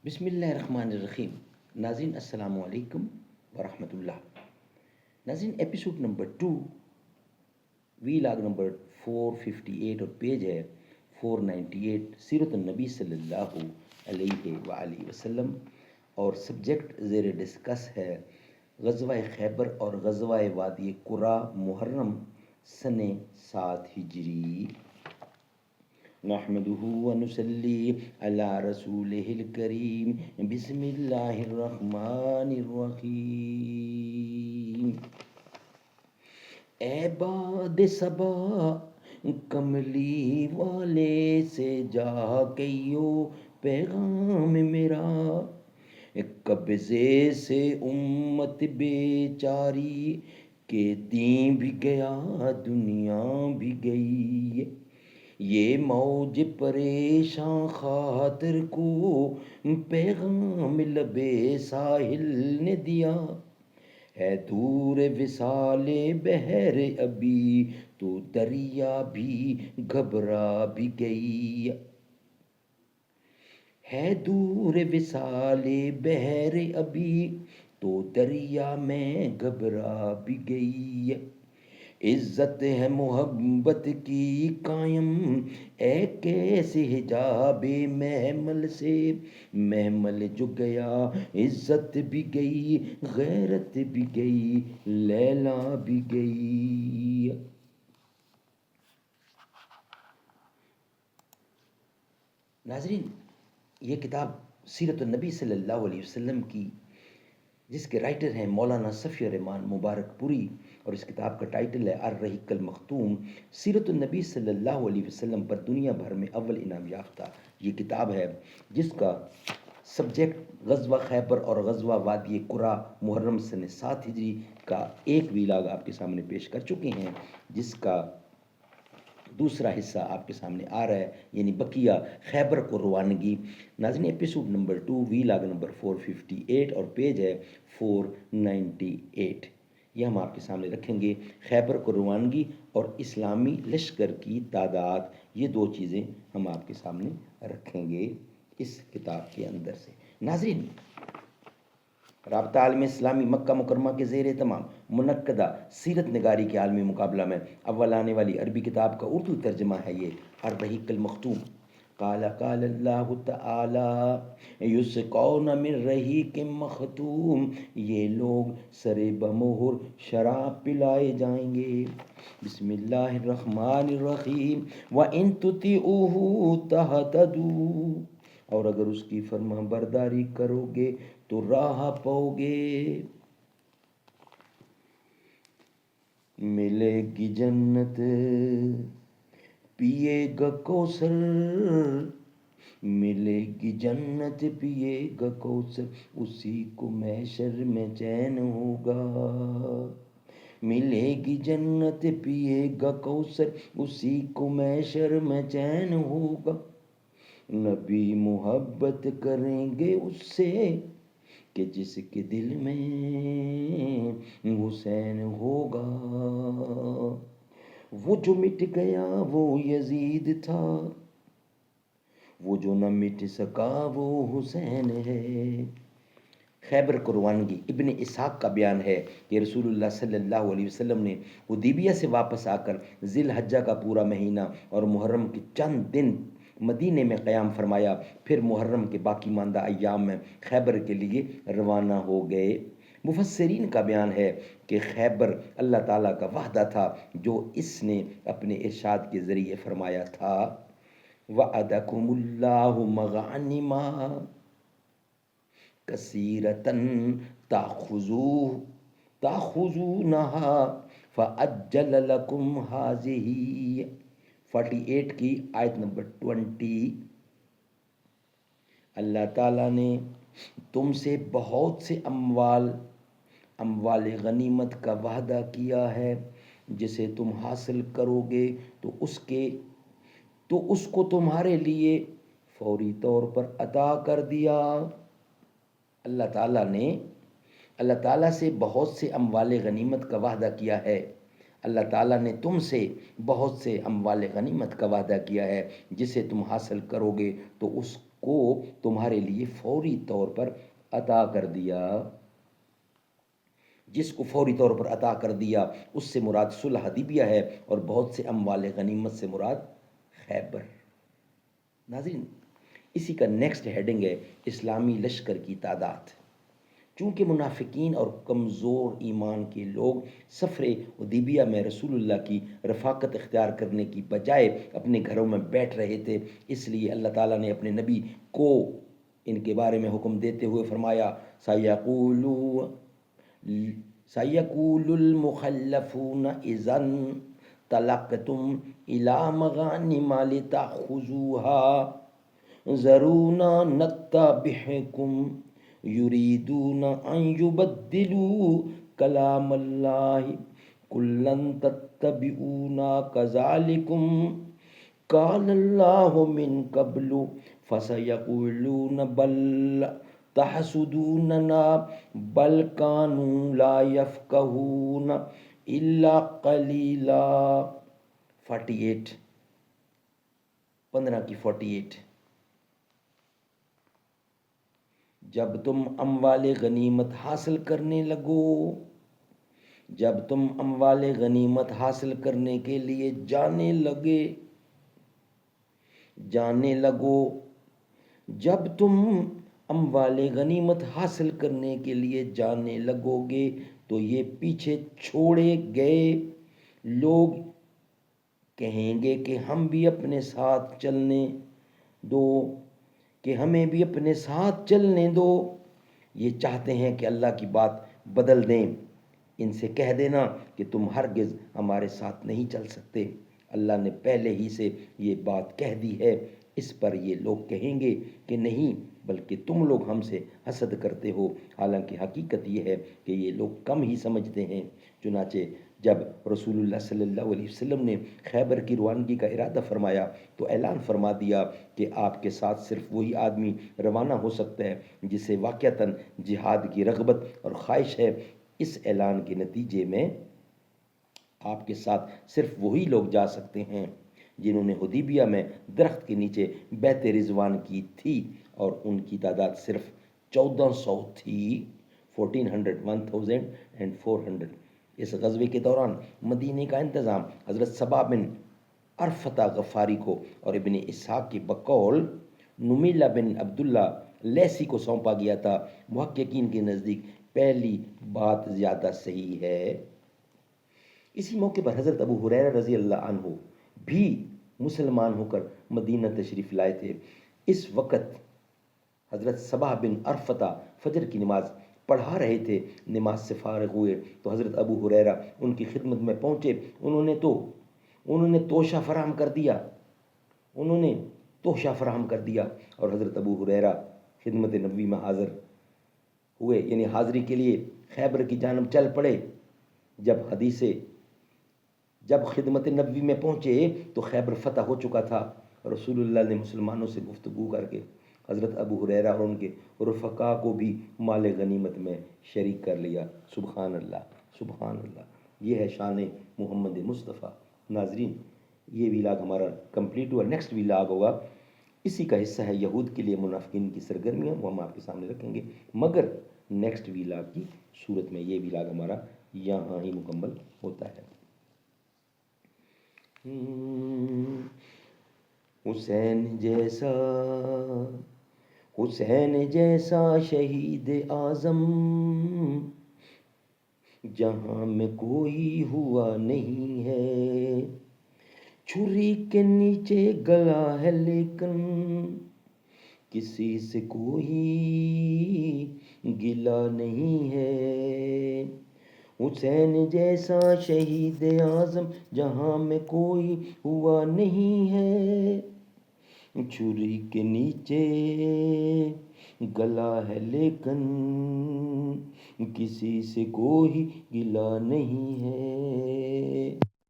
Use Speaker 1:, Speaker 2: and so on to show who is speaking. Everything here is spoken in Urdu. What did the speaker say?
Speaker 1: بسم اللہ الرحمن الرحیم. ناظرین السلام علیکم ورحمۃ اللہ. ناظرین ایپیسوڈ نمبر 2 وی لاگ نمبر 458 اور پیج ہے 498 سیرت النبی صلی اللہ علیہ وآلہ وسلم، اور سبجیکٹ زیر ڈسکس ہے غزوہ خیبر اور غزوہ وادی قرا محرم سن 7 ہجری. نحمده ونصلي على رسوله الكريم. بسم الله الرحمن الرحيم. اے باد صبا کملی والے سے جا کہیو پیغام میرا، قبضے سے امت بیچاری کے دین بھی گیا دنیا بھی گئی. یہ موج پریشاں خاطر کو پیغام لبے ساحل نے دیا، ہے دور وصال بحر ابھی تو دریا بھی گھبرا بھی گئی. ہے دور وصال بحر ابھی تو دریا میں گھبرا بھی گئی. عزت ہے محبت کی قائم، اے کیسے حجاب محمل سے محمل جو گیا. عزت بھی گئی غیرت بھی گئی لیلا بھی گئی. ناظرین، یہ کتاب سیرت النبی صلی اللہ علیہ وسلم کی، جس کے رائٹر ہیں مولانا صفی الرحمان مبارک پوری، اور اس کتاب کا ٹائٹل ہے الرحیق المختوم، سیرت النبی صلی اللہ علیہ وسلم پر دنیا بھر میں اول انعام یافتہ یہ کتاب ہے، جس کا سبجیکٹ غزوہ خیبر اور غزوہ وادی قرا محرم سن 7 ہجری کا ایک ویلاگ آپ کے سامنے پیش کر چکے ہیں، جس کا دوسرا حصہ آپ کے سامنے آ رہا ہے، یعنی بقیہ خیبر کو روانگی. ناظرین ایپیسوڈ نمبر 2 وی لاگ نمبر 458 اور پیج ہے 498. یہ ہم آپ کے سامنے رکھیں گے. خیبر کو روانگی اور اسلامی لشکر کی تعداد، یہ دو چیزیں ہم آپ کے سامنے رکھیں گے اس کتاب کے اندر سے. ناظرین، رابطہ عالم اسلامی مکہ مکرمہ کے زیر اہتمام منعقدہ سیرت نگاری کے عالمی مقابلہ میں اول آنے والی عربی کتاب کا اردو ترجمہ ہے یہ الرحیق المختوم. قال اللہ تعالی یسقون من رحیق مختوم، یہ لوگ سر بمہر شراب پلائے جائیں گے. بسم اللہ الرحمن الرحیم. وَإِن تُطِیعُوهُ تَہْتَدُوا، اور اگر اس کی فرما برداری کرو گے تو راہ پاؤ گے. ملے گی جنت پیے گا کوثر، ملے گی جنت پیے گا کوثر، اسی کو محشر میں چین ہوگا. ملے گی جنت پیے گا کوثر، اسی کو محشر میں چین ہوگا. نبی محبت کریں گے اس سے کہ جس کے دل میں حسین ہوگا. وہ جو مٹ گیا وہ یزید تھا، وہ جو نہ مٹ سکا وہ حسین ہے. خیبر کو روانگی ابن اسحاق کا بیان ہے کہ رسول اللہ صلی اللہ علیہ وسلم نے حدیبیہ سے واپس آ کر ذی الحجہ کا پورا مہینہ اور محرم کے چند دن مدینے میں قیام فرمایا، پھر محرم کے باقی ماندہ ایام میں خیبر کے لیے روانہ ہو گئے. مفسرین کا بیان ہے کہ خیبر اللہ تعالیٰ کا وعدہ تھا جو اس نے اپنے ارشاد کے ذریعے فرمایا تھا. وَعَدَكُمُ اللَّهُ مَغَانِمَ كَثِيرَةً تَأْخُذُونَهَا فَعَجَّلَ لَكُمْ هَٰذِهِ. 48 کی آیت نمبر 20. اللہ تعالیٰ نے تم سے بہت سے اموال غنیمت کا وعدہ کیا ہے، جسے تم حاصل کرو گے تو اس کو تمہارے لیے فوری طور پر عطا کر دیا. اللہ تعالیٰ سے بہت سے اموال غنیمت کا وعدہ کیا ہے. اللہ تعالیٰ نے تم سے بہت سے اموال غنیمت کا وعدہ کیا ہے، جسے تم حاصل کرو گے تو اس کو تمہارے لیے فوری طور پر عطا کر دیا، جس کو فوری طور پر عطا کر دیا اس سے مراد صلح حدیبیہ ہے، اور بہت سے اموال غنیمت سے مراد خیبر۔ ناظرین، اسی کا نیکسٹ ہیڈنگ ہے اسلامی لشکر کی تعداد۔ چونکہ منافقین اور کمزور ایمان کے لوگ سفر حدیبیہ میں رسول اللہ کی رفاقت اختیار کرنے کی بجائے اپنے گھروں میں بیٹھ رہے تھے، اس لیے اللہ تعالیٰ نے اپنے نبی کو ان کے بارے میں حکم دیتے ہوئے فرمایا، سَيَقُولُ الْمُخَلَّفُونَ إِذَا انطَلَقْتُمْ إِلَىٰ مَغَانِمَ لِتَأْخُذُوهَا ذَرُونَا نَتَّبِعْكُمْ يُرِيدُونَ أَن يُبَدِّلُوا كَلَامَ اللَّهِ قُل لَّن تَتَّبِعُونَا كَذَٰلِكُمْ قَالَ اللَّهُ مِن قَبْلُ فَسَيَقُولُونَ بَل تَحْسُدُونَنَا بَلْ كَانُوا لَا يَفْقَهُونَ إِلَّا قَلِيلًا۔ 48 15 کی 48۔ جب تم اموال غنیمت حاصل کرنے لگو، جب تم اموال غنیمت حاصل کرنے کے لیے جانے لگو، جب تم اموال غنیمت حاصل کرنے کے لیے جانے لگو گے تو یہ پیچھے چھوڑے گئے لوگ کہیں گے کہ ہم بھی اپنے ساتھ چلنے دو، کہ ہمیں بھی اپنے ساتھ چلنے دو۔ یہ چاہتے ہیں کہ اللہ کی بات بدل دیں۔ ان سے کہہ دینا کہ تم ہرگز ہمارے ساتھ نہیں چل سکتے، اللہ نے پہلے ہی سے یہ بات کہہ دی ہے۔ اس پر یہ لوگ کہیں گے کہ نہیں، بلکہ تم لوگ ہم سے حسد کرتے ہو، حالانکہ حقیقت یہ ہے کہ یہ لوگ کم ہی سمجھتے ہیں۔ چنانچہ جب رسول اللہ صلی اللہ علیہ وسلم نے خیبر کی روانگی کا ارادہ فرمایا تو اعلان فرما دیا کہ آپ کے ساتھ صرف وہی آدمی روانہ ہو سکتا ہے جسے واقعتاً جہاد کی رغبت اور خواہش ہے۔ اس اعلان کے نتیجے میں آپ کے ساتھ صرف وہی لوگ جا سکتے ہیں جنہوں نے حدیبیہ میں درخت کے نیچے بیعت رضوان کی تھی، اور ان کی تعداد صرف 1400 تھی، 1400۔ اس غزوے کے دوران مدینے کا انتظام حضرت صبا بن عرفتہ غفاری کو اور ابن اسحاق کی بقول نمیلہ بن عبداللہ لیسی کو سونپا گیا تھا۔ محققین کے نزدیک پہلی بات زیادہ صحیح ہے۔ اسی موقع پر حضرت ابو ہریرہ رضی اللہ عنہ بھی مسلمان ہو کر مدینہ تشریف لائے تھے۔ اس وقت حضرت صبا بن عرفتہ فجر کی نماز پڑھا رہے تھے۔ نماز سے فارغ ہوئے تو حضرت ابو ہریرہ ان کی خدمت میں پہنچے۔ انہوں نے توشہ فراہم کر دیا اور حضرت ابو ہریرہ خدمت نبوی میں حاضر ہوئے، یعنی حاضری کے لیے خیبر کی جانب چل پڑے۔ جب خدمت نبوی میں پہنچے تو خیبر فتح ہو چکا تھا۔ رسول اللہ نے مسلمانوں سے گفتگو کر کے حضرت ابو ہریرہ اور ان کے رفقا کو بھی مال غنیمت میں شریک کر لیا۔ سبحان اللہ، سبحان اللہ، یہ ہے شان محمد مصطفیٰ۔ ناظرین، یہ ویلاگ ہمارا کمپلیٹ ہوا۔ نیکسٹ ویلاگ ہوگا، اسی کا حصہ ہے یہود کے لیے منافقین کی سرگرمیاں، وہ ہم آپ کے سامنے رکھیں گے، مگر نیکسٹ ویلاگ کی صورت میں یہ ویلاگ ہمارا یہاں ہی مکمل ہوتا ہے۔ حسین جیسا شہید اعظم جہاں میں کوئی ہوا نہیں ہے، چھری کے نیچے گلا ہے لیکن کسی سے کوئی گلا نہیں ہے۔ حسین جیسا شہید اعظم جہاں میں کوئی ہوا نہیں ہے، چھری کے نیچے گلا ہے لیکن کسی سے کوئی گلا نہیں ہے۔